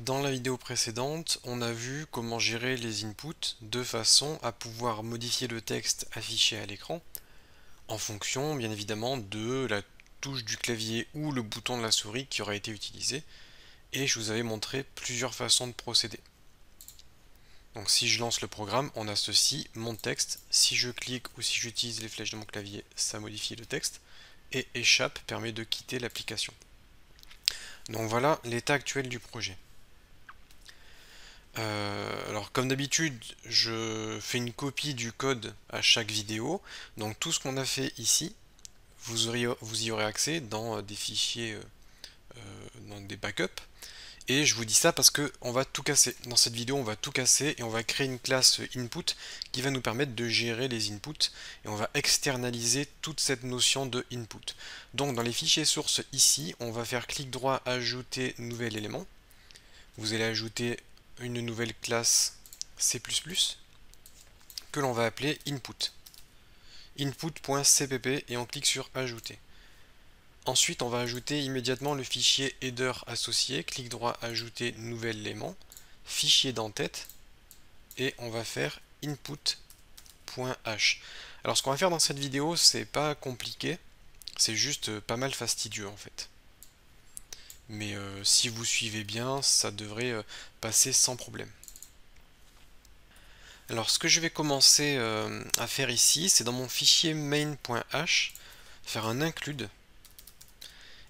Dans la vidéo précédente, on a vu comment gérer les inputs de façon à pouvoir modifier le texte affiché à l'écran en fonction, bien évidemment, de la touche du clavier ou le bouton de la souris qui aura été utilisé. Et je vous avais montré plusieurs façons de procéder. Donc si je lance le programme, on a ceci, mon texte. Si je clique ou si j'utilise les flèches de mon clavier, ça modifie le texte. Et échappe permet de quitter l'application. Donc voilà l'état actuel du projet. Alors comme d'habitude, je fais une copie du code à chaque vidéo. Donc tout ce qu'on a fait ici, vous y aurez accès dans des fichiers, dans des backups. Et je vous dis ça parce que on va tout casser. Dans cette vidéo, on va tout casser et on va créer une classe input qui va nous permettre de gérer les inputs et on va externaliser toute cette notion de input. Donc dans les fichiers sources ici, on va faire clic droit, ajouter nouvel élément. Vous allez ajouter une nouvelle classe C++ que l'on va appeler input. Input.cpp et on clique sur ajouter. Ensuite, on va ajouter immédiatement le fichier header associé. Clic droit, ajouter nouvel élément, fichier d'entête et on va faire input.h. Alors ce qu'on va faire dans cette vidéo, c'est pas compliqué, c'est juste pas mal fastidieux en fait. Mais si vous suivez bien, ça devrait passer sans problème. Alors ce que je vais commencer à faire ici, c'est dans mon fichier main.h, faire un include,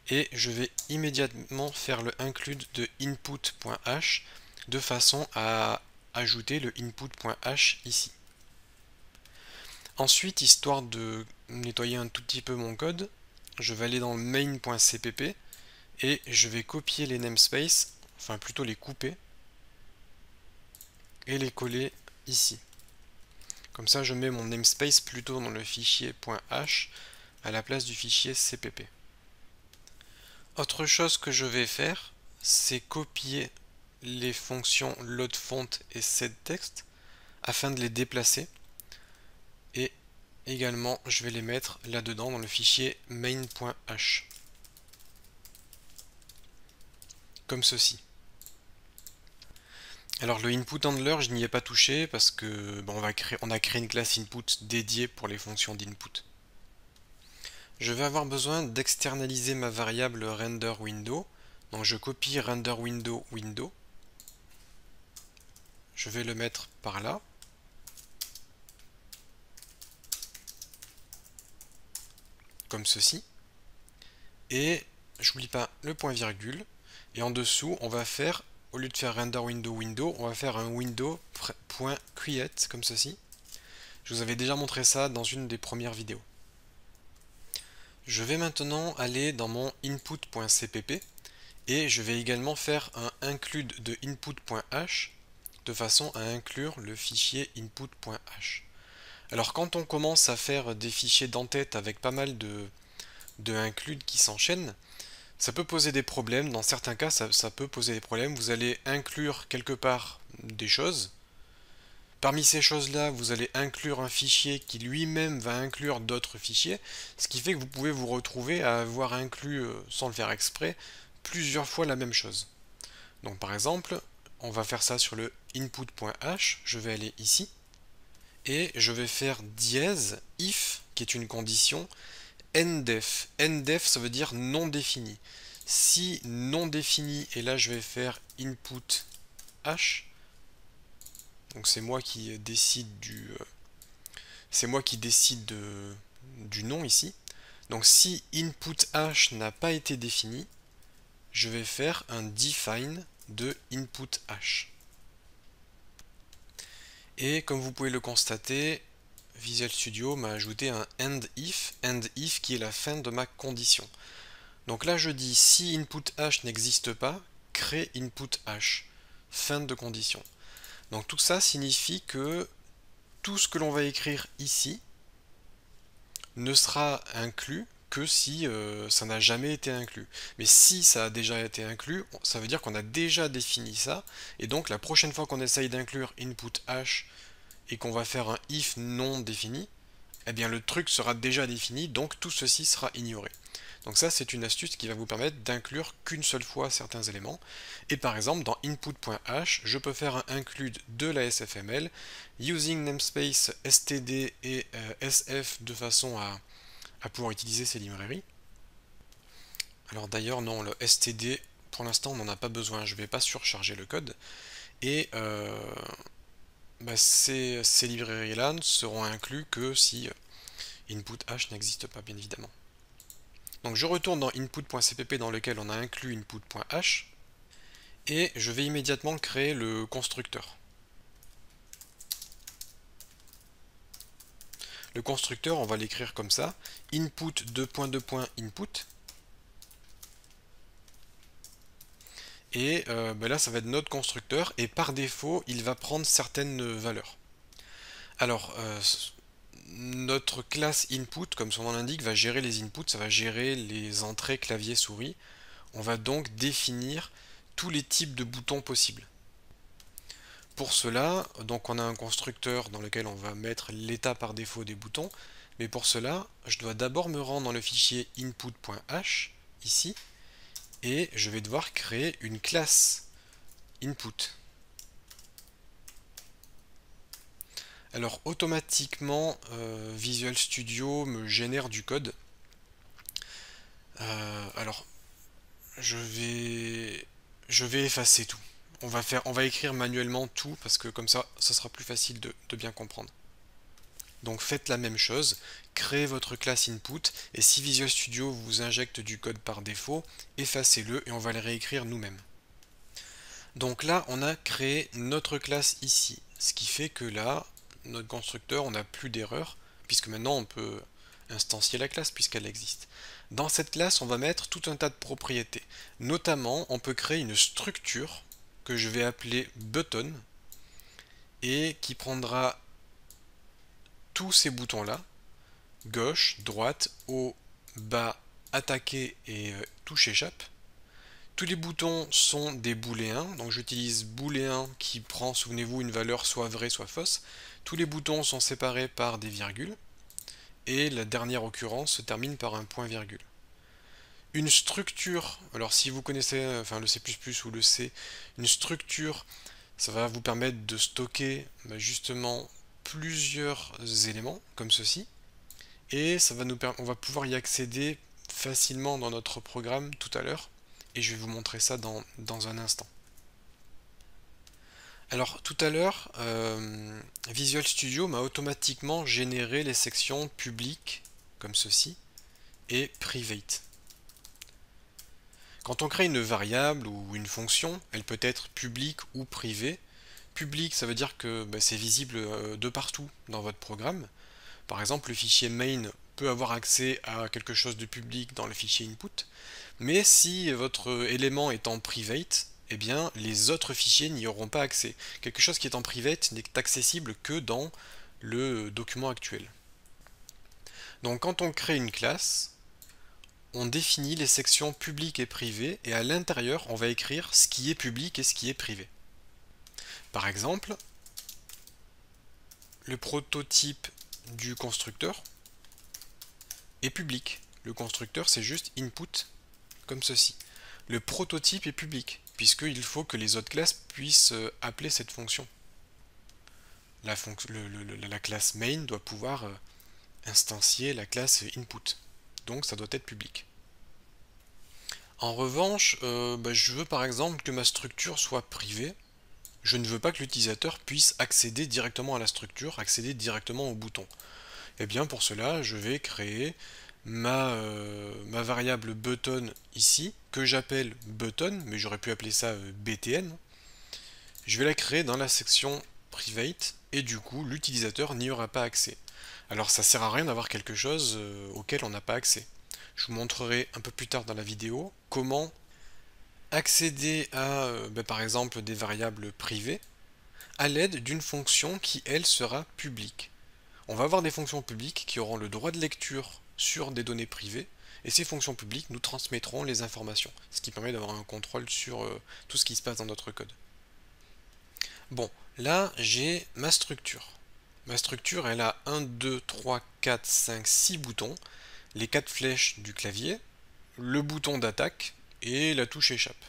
et je vais immédiatement faire le include de input.h de façon à ajouter le input.h ici. Ensuite, histoire de nettoyer un tout petit peu mon code, je vais aller dans le main.cpp et je vais copier les namespaces, enfin plutôt les couper, et les coller ici. Comme ça, je mets mon namespace plutôt dans le fichier .h à la place du fichier cpp. Autre chose que je vais faire, c'est copier les fonctions loadFont et setText afin de les déplacer. Et également, je vais les mettre là-dedans dans le fichier main.h. Comme ceci. Alors le input handler, je n'y ai pas touché parce que on a créé une classe input dédiée pour les fonctions d'input. Je vais avoir besoin d'externaliser ma variable renderWindow. Donc je copie renderWindow window. Je vais le mettre par là. Comme ceci. Et j'oublie pas le point virgule. Et en dessous, on va faire, au lieu de faire renderWindow window, on va faire un window.create comme ceci. Je vous avais déjà montré ça dans une des premières vidéos. Je vais maintenant aller dans mon input.cpp et je vais également faire un include de input.h de façon à inclure le fichier input.h. Alors quand on commence à faire des fichiers d'entête avec pas mal de include qui s'enchaînent, ça peut poser des problèmes. Dans certains cas, ça peut poser des problèmes. Vous allez inclure quelque part des choses. Parmi ces choses-là, vous allez inclure un fichier qui lui-même va inclure d'autres fichiers, ce qui fait que vous pouvez vous retrouver à avoir inclus, sans le faire exprès, plusieurs fois la même chose. Donc par exemple, on va faire ça sur le input.h, je vais aller ici, et je vais faire dièse if, qui est une condition, ndef. Ndef, ça veut dire non défini. Si non défini, et là je vais faire input h, donc c'est moi qui décide du nom ici. Donc si input h n'a pas été défini, je vais faire un define de input h. Et comme vous pouvez le constater, Visual Studio m'a ajouté un end if qui est la fin de ma condition. Donc là je dis si input h n'existe pas, crée input h, fin de condition. Donc tout ça signifie que tout ce que l'on va écrire ici ne sera inclus que si ça n'a jamais été inclus. Mais si ça a déjà été inclus, ça veut dire qu'on a déjà défini ça, et donc la prochaine fois qu'on essaye d'inclure input h et qu'on va faire un if non défini, eh bien le truc sera déjà défini, donc tout ceci sera ignoré. Donc ça, c'est une astuce qui va vous permettre d'inclure qu'une seule fois certains éléments. Et par exemple, dans input.h, je peux faire un include de la SFML using namespace std et sf de façon à pouvoir utiliser ces librairies. Alors d'ailleurs, non, le std, pour l'instant, on n'en a pas besoin. Je ne vais pas surcharger le code. Et ces librairies-là ne seront inclus que si input.h n'existe pas, bien évidemment. Donc je retourne dans input.cpp dans lequel on a inclus input.h et je vais immédiatement créer le constructeur. Le constructeur, on va l'écrire comme ça, input input. Et là, ça va être notre constructeur et par défaut, il va prendre certaines valeurs. Alors, notre classe input, comme son nom l'indique, va gérer les inputs, ça va gérer les entrées clavier-souris. On va donc définir tous les types de boutons possibles. Pour cela, donc on a un constructeur dans lequel on va mettre l'état par défaut des boutons, mais pour cela, je dois d'abord me rendre dans le fichier input.h, ici, et je vais devoir créer une classe input. Alors automatiquement, Visual Studio me génère du code. Alors, je vais effacer tout. On va écrire manuellement tout parce que comme ça sera plus facile de bien comprendre. Donc faites la même chose, créez votre classe input et si Visual Studio vous injecte du code par défaut, effacez-le et on va le réécrire nous-mêmes. Donc là, on a créé notre classe ici, ce qui fait que là, notre constructeur, on n'a plus d'erreur, puisque maintenant on peut instancier la classe puisqu'elle existe. Dans cette classe, on va mettre tout un tas de propriétés. Notamment, on peut créer une structure que je vais appeler button et qui prendra tous ces boutons-là, gauche, droite, haut, bas, attaquer et touche échappe. Tous les boutons sont des booléens, donc j'utilise booléen qui prend, souvenez-vous, une valeur soit vraie soit fausse. Tous les boutons sont séparés par des virgules, et la dernière occurrence se termine par un point-virgule. Une structure, alors si vous connaissez le C++ ou le C, une structure, ça va vous permettre de stocker justement plusieurs éléments, comme ceci, et on va pouvoir y accéder facilement dans notre programme tout à l'heure. Et je vais vous montrer ça dans un instant. Alors tout à l'heure, Visual Studio m'a automatiquement généré les sections publiques, comme ceci, et private. Quand on crée une variable ou une fonction, elle peut être publique ou privée. Public, ça veut dire que c'est visible de partout dans votre programme. Par exemple, le fichier main peut avoir accès à quelque chose de public dans le fichier input, mais si votre élément est en private, eh bien les autres fichiers n'y auront pas accès. Quelque chose qui est en private n'est accessible que dans le document actuel. Donc quand on crée une classe, on définit les sections publiques et privées, et à l'intérieur, on va écrire ce qui est public et ce qui est privé. Par exemple, le prototype du constructeur est public. Le constructeur, c'est juste input, comme ceci. Le prototype est public, puisqu'il faut que les autres classes puissent appeler cette fonction. La classe main doit pouvoir instancier la classe input. Donc ça doit être public. En revanche, je veux par exemple que ma structure soit privée. Je ne veux pas que l'utilisateur puisse accéder directement à la structure, accéder directement au bouton. Et bien pour cela, je vais créer ma variable button ici, que j'appelle button, mais j'aurais pu appeler ça btn. Je vais la créer dans la section private, et du coup, l'utilisateur n'y aura pas accès. Alors ça sert à rien d'avoir quelque chose auquel on n'a pas accès. Je vous montrerai un peu plus tard dans la vidéo comment accéder à, par exemple, des variables privées à l'aide d'une fonction qui, elle, sera publique. On va avoir des fonctions publiques qui auront le droit de lecture sur des données privées, et ces fonctions publiques nous transmettront les informations, ce qui permet d'avoir un contrôle sur tout ce qui se passe dans notre code. Bon, là j'ai ma structure. Ma structure, elle a 1, 2, 3, 4, 5, 6 boutons, les 4 flèches du clavier, le bouton d'attaque et la touche échappe.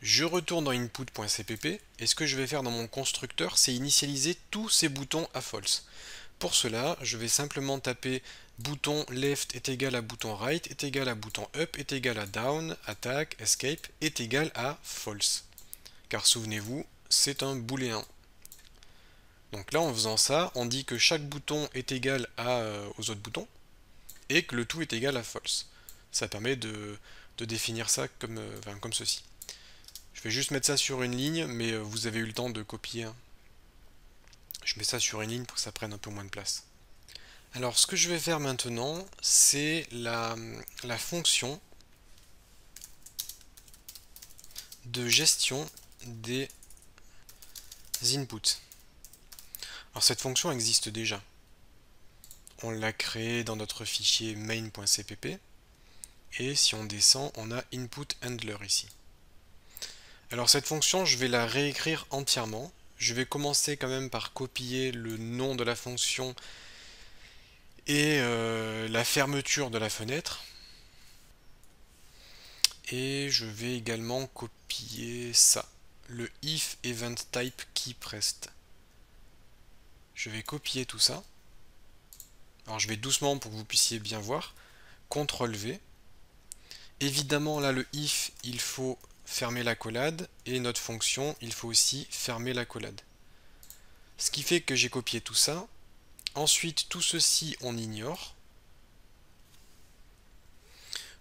Je retourne dans input.cpp et ce que je vais faire dans mon constructeur, c'est initialiser tous ces boutons à false. Pour cela, je vais simplement taper bouton left est égal à bouton right est égal à bouton up est égal à down, attack, escape est égal à false. Car souvenez-vous, c'est un booléen. Donc là, en faisant ça, on dit que chaque bouton est égal aux autres boutons et que le tout est égal à false. Ça permet de définir ça comme ceci. Je vais juste mettre ça sur une ligne, mais vous avez eu le temps de copier, hein. Je mets ça sur une ligne pour que ça prenne un peu moins de place. Alors ce que je vais faire maintenant, c'est la fonction de gestion des inputs. Alors cette fonction existe déjà. On l'a créée dans notre fichier main.cpp et si on descend, on a input handler ici. Alors cette fonction, je vais la réécrire entièrement. Je vais commencer quand même par copier le nom de la fonction et la fermeture de la fenêtre. Et je vais également copier ça, le if event type keyPressed. Je vais copier tout ça. Alors je vais doucement pour que vous puissiez bien voir. CTRL V. Évidemment là le if, il faut fermer l'accolade et notre fonction, il faut aussi fermer l'accolade. Ce qui fait que j'ai copié tout ça. Ensuite, tout ceci, on ignore.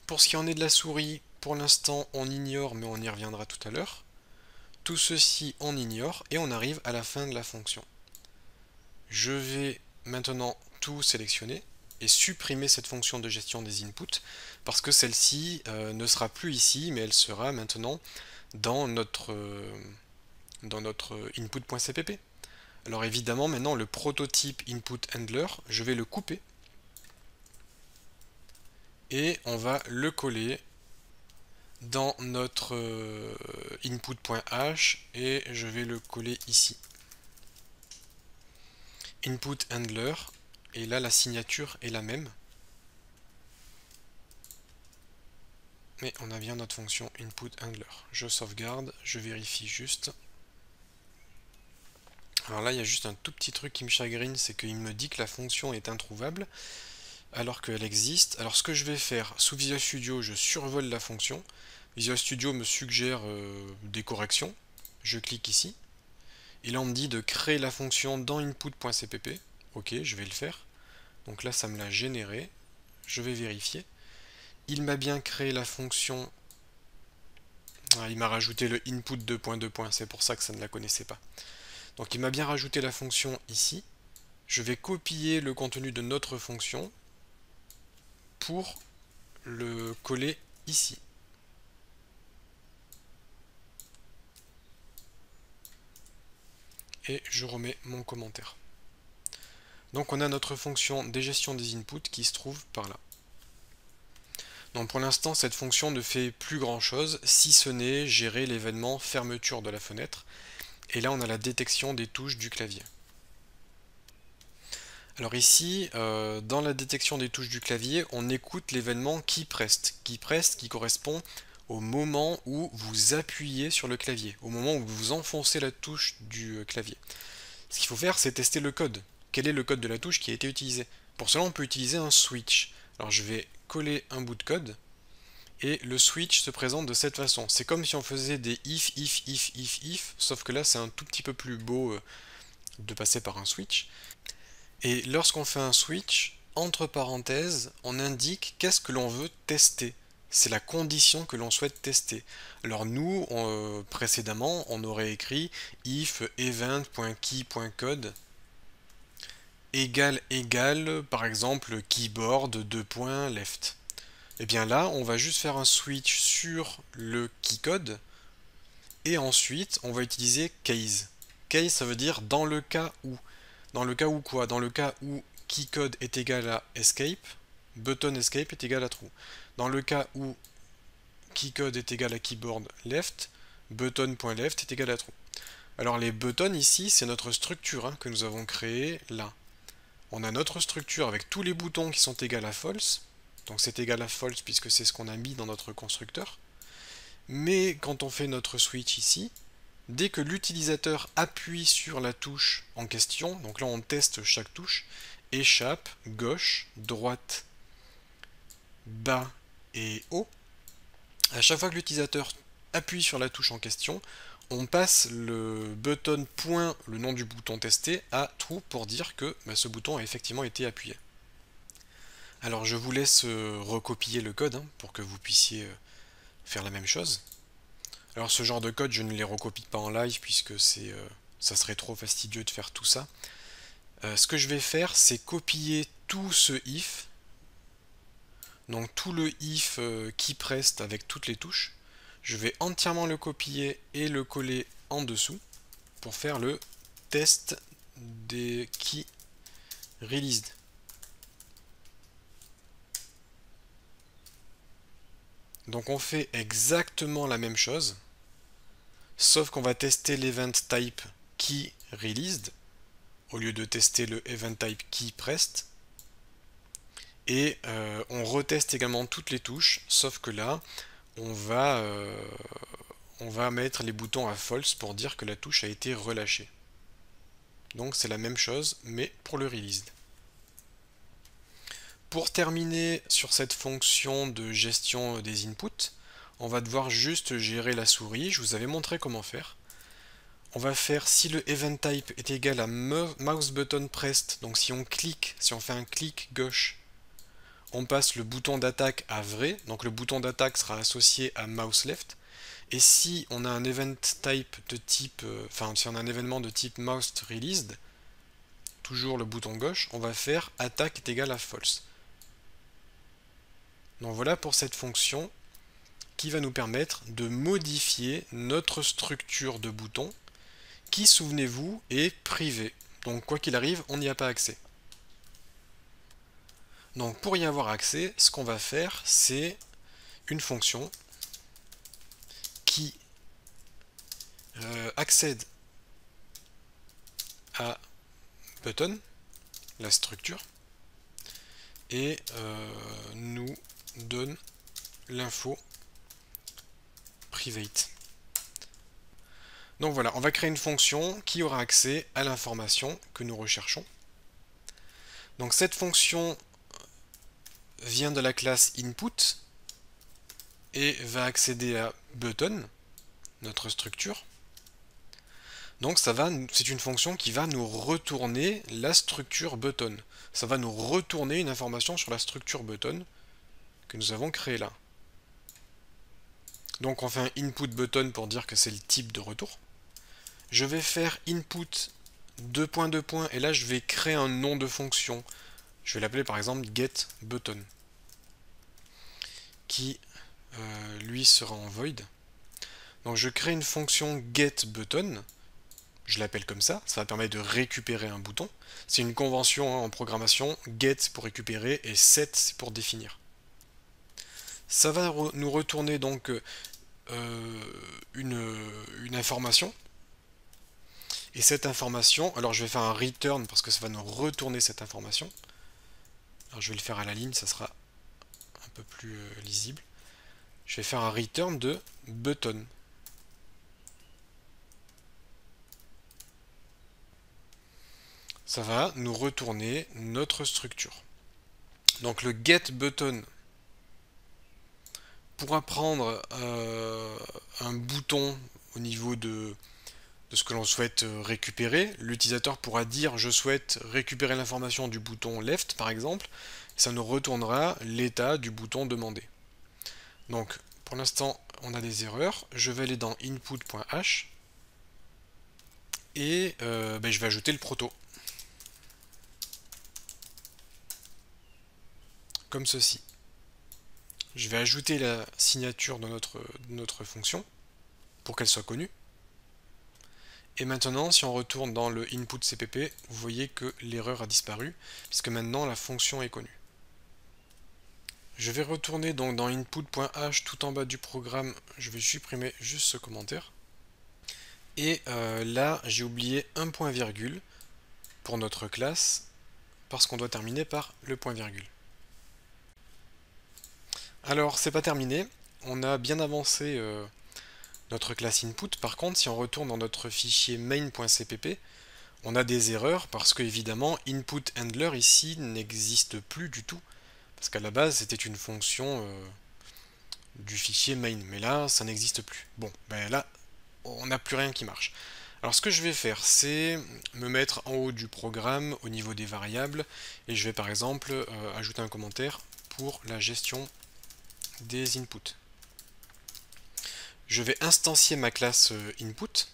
Pour ce qui en est de la souris, pour l'instant, on ignore, mais on y reviendra tout à l'heure. Tout ceci, on ignore, et on arrive à la fin de la fonction. Je vais maintenant tout sélectionner et supprimer cette fonction de gestion des inputs, parce que celle-ci ne sera plus ici, mais elle sera maintenant dans notre input.cpp. Alors évidemment, maintenant, le prototype input handler, je vais le couper et on va le coller dans notre input.h et je vais le coller ici. Input handler, et là la signature est la même. Mais on a bien notre fonction input handler. Je sauvegarde, je vérifie juste. Alors là, il y a juste un tout petit truc qui me chagrine, c'est qu'il me dit que la fonction est introuvable, alors qu'elle existe. Alors ce que je vais faire, sous Visual Studio, je survole la fonction. Visual Studio me suggère des corrections. Je clique ici. Et là, on me dit de créer la fonction dans input.cpp. Ok, je vais le faire. Donc là, ça me l'a généré. Je vais vérifier. Il m'a bien créé la fonction. Ah, il m'a rajouté le input 2.2. C'est pour ça que ça ne la connaissait pas. Donc il m'a bien rajouté la fonction ici. Je vais copier le contenu de notre fonction pour le coller ici. Et je remets mon commentaire. Donc on a notre fonction de gestion des inputs qui se trouve par là. Donc pour l'instant, cette fonction ne fait plus grand chose, si ce n'est gérer l'événement fermeture de la fenêtre. Et là, on a la détection des touches du clavier. Alors ici, dans la détection des touches du clavier, on écoute l'événement keyPressed. keyPressed qui correspond au moment où vous appuyez sur le clavier, au moment où vous enfoncez la touche du clavier. Ce qu'il faut faire, c'est tester le code. Quel est le code de la touche qui a été utilisé? Pour cela, on peut utiliser un switch. Alors je vais coller un bout de code, et le switch se présente de cette façon. C'est comme si on faisait des if, sauf que là, c'est un tout petit peu plus beau de passer par un switch. Et lorsqu'on fait un switch, entre parenthèses, on indique qu'est-ce que l'on veut tester. C'est la condition que l'on souhaite tester. Alors nous, précédemment, on aurait écrit if event.key.code égale, par exemple, keyboard left. Et bien là, on va juste faire un switch sur le keycode et ensuite, on va utiliser case. Case, ça veut dire dans le cas où. Dans le cas où quoi? Dans le cas où keycode est égal à escape, button escape est égal à true. Dans le cas où keycode est égal à keyboard left, button.left est égal à true. Alors les buttons ici, c'est notre structure hein, que nous avons créée là. On a notre structure avec tous les boutons qui sont égaux à false. Donc c'est égal à false puisque c'est ce qu'on a mis dans notre constructeur. Mais quand on fait notre switch ici, dès que l'utilisateur appuie sur la touche en question, donc là on teste chaque touche, échappe, gauche, droite, bas et haut, à chaque fois que l'utilisateur appuie sur la touche en question, on passe le button point, le nom du bouton testé, à true pour dire que ce bouton a effectivement été appuyé. Alors je vous laisse recopier le code hein, pour que vous puissiez faire la même chose. Alors ce genre de code, je ne les recopie pas en live puisque ça serait trop fastidieux de faire tout ça. Ce que je vais faire, c'est copier tout ce if, donc tout le if KeyPressed avec toutes les touches. Je vais entièrement le copier et le coller en dessous pour faire le test des key released. Donc on fait exactement la même chose, sauf qu'on va tester l'event type key released au lieu de tester le event type key pressed. Et on reteste également toutes les touches, sauf que là, on va mettre les boutons à false pour dire que la touche a été relâchée. Donc c'est la même chose, mais pour le released. Pour terminer sur cette fonction de gestion des inputs, on va devoir juste gérer la souris. Je vous avais montré comment faire. On va faire si le event type est égal à mouse button pressed, donc si on fait un clic gauche, on passe le bouton d'attaque à vrai, donc le bouton d'attaque sera associé à mouse left. Et si on a un event type de type, si on a un événement de type mouse released, toujours le bouton gauche, on va faire attaque est égal à false. Donc voilà pour cette fonction qui va nous permettre de modifier notre structure de bouton qui, souvenez-vous, est privée. Donc quoi qu'il arrive, on n'y a pas accès. Donc pour y avoir accès, ce qu'on va faire, c'est une fonction qui accède à button, la structure, et nous donne l'info private. Donc voilà, on va créer une fonction qui aura accès à l'information que nous recherchons. Donc cette fonction vient de la classe input et va accéder à button, notre structure. Donc c'est une fonction qui va nous retourner la structure button. Ça va nous retourner une information sur la structure button que nous avons créée là. Donc on fait un input button pour dire que c'est le type de retour. Je vais faire input : et là je vais créer un nom de fonction. Je vais l'appeler par exemple getButton qui lui sera en void. Donc je crée une fonction getButton, je l'appelle comme ça va permettre de récupérer un bouton. C'est une convention hein, en programmation, get pour récupérer et set c'est pour définir. Ça va nous retourner donc une information. Et cette information, alors je vais faire un return parce que ça va nous retourner cette information. Alors je vais le faire à la ligne, ça sera un peu plus lisible. Je vais faire un return de button. Ça va nous retourner notre structure. Donc le getButton pourra prendre un bouton au niveau de ce que l'on souhaite récupérer. L'utilisateur pourra dire je souhaite récupérer l'information du bouton left par exemple. Ça nous retournera l'état du bouton demandé. Donc pour l'instant on a des erreurs. Je vais aller dans input.h et je vais ajouter le proto. Comme ceci. Je vais ajouter la signature de notre fonction pour qu'elle soit connue. Et maintenant, si on retourne dans le input CPP, vous voyez que l'erreur a disparu, puisque maintenant la fonction est connue. Je vais retourner donc dans input.h tout en bas du programme, je vais supprimer juste ce commentaire. Et là, j'ai oublié un point virgule pour notre classe, parce qu'on doit terminer par le point virgule. Alors, c'est pas terminé. On a bien avancé notre classe input. Par contre, si on retourne dans notre fichier main.cpp, on a des erreurs parce que évidemment input handler ici n'existe plus du tout. Parce qu'à la base, c'était une fonction du fichier main. Mais là, ça n'existe plus. Bon, ben là, on n'a plus rien qui marche. Alors ce que je vais faire, c'est me mettre en haut du programme au niveau des variables et je vais par exemple ajouter un commentaire pour la gestion des inputs. Je vais instancier ma classe input,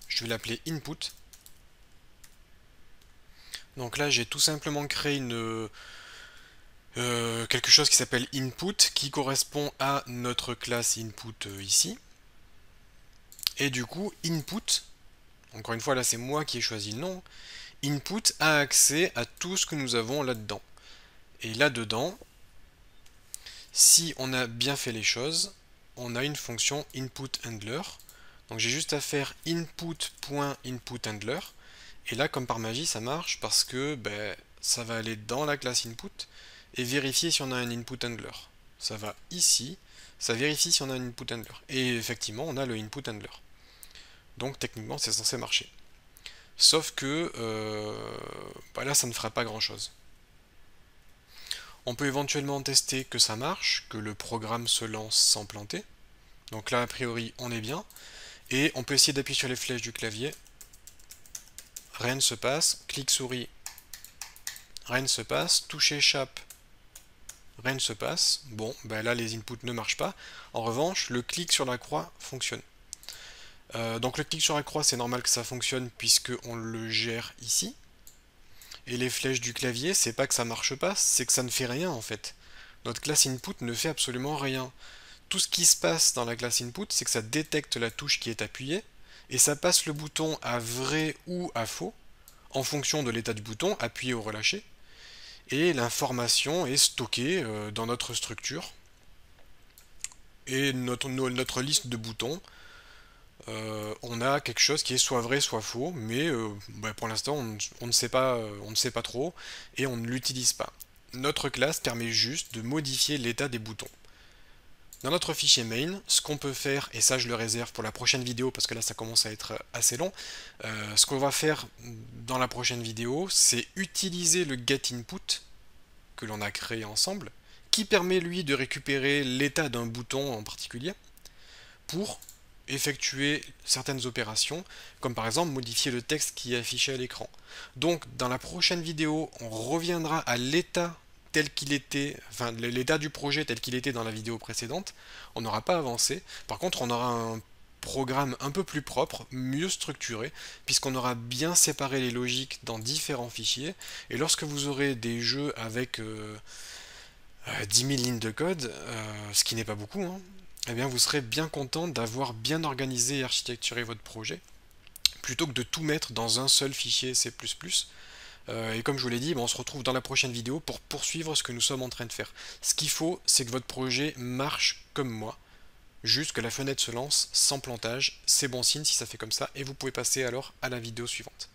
je vais l'appeler input. Donc là j'ai tout simplement créé quelque chose qui s'appelle input qui correspond à notre classe input ici. Et du coup input, encore une fois là c'est moi qui ai choisi le nom, input a accès à tout ce que nous avons là-dedans. Et là-dedans, si on a bien fait les choses, on a une fonction inputHandler. Donc j'ai juste à faire input.inputHandler. Et là, comme par magie, ça marche parce que ça va aller dans la classe input et vérifier si on a un inputHandler. Ça va ici, ça vérifie si on a un inputHandler. Et effectivement, on a le inputHandler. Donc techniquement, c'est censé marcher. Sauf que là, ça ne fera pas grand-chose. On peut éventuellement tester que ça marche, que le programme se lance sans planter. Donc là, a priori, on est bien. Et on peut essayer d'appuyer sur les flèches du clavier. Rien ne se passe. Clic souris. Rien ne se passe. Touche échappe. Rien ne se passe. Bon, là, les inputs ne marchent pas. En revanche, le clic sur la croix fonctionne. Donc le clic sur la croix, c'est normal que ça fonctionne puisqu'on le gère ici. Et les flèches du clavier, c'est pas que ça marche pas, c'est que ça ne fait rien en fait. Notre classe input ne fait absolument rien. Tout ce qui se passe dans la classe input, c'est que ça détecte la touche qui est appuyée, et ça passe le bouton à vrai ou à faux, en fonction de l'état du bouton, appuyé ou relâché, et l'information est stockée dans notre structure, et notre liste de boutons, on a quelque chose qui est soit vrai soit faux, mais pour l'instant on ne sait pas trop, et on ne l'utilise pas. Notre classe permet juste de modifier l'état des boutons. Dans notre fichier main, ce qu'on peut faire, et ça je le réserve pour la prochaine vidéo parce que là ça commence à être assez long, ce qu'on va faire dans la prochaine vidéo, c'est utiliser le getInput que l'on a créé ensemble, qui permet lui de récupérer l'état d'un bouton en particulier, pour effectuer certaines opérations, comme par exemple modifier le texte qui est affiché à l'écran. Donc dans la prochaine vidéo, on reviendra à l'état tel qu'il était, enfin l'état du projet tel qu'il était dans la vidéo précédente. On n'aura pas avancé. Par contre, on aura un programme un peu plus propre, mieux structuré, puisqu'on aura bien séparé les logiques dans différents fichiers. Et lorsque vous aurez des jeux avec 10 000 lignes de code, ce qui n'est pas beaucoup, hein, eh bien vous serez bien content d'avoir bien organisé et architecturé votre projet, plutôt que de tout mettre dans un seul fichier C++. Et comme je vous l'ai dit, on se retrouve dans la prochaine vidéo pour poursuivre ce que nous sommes en train de faire. Ce qu'il faut, c'est que votre projet marche comme moi, juste que la fenêtre se lance sans plantage. C'est bon signe si ça fait comme ça, et vous pouvez passer alors à la vidéo suivante.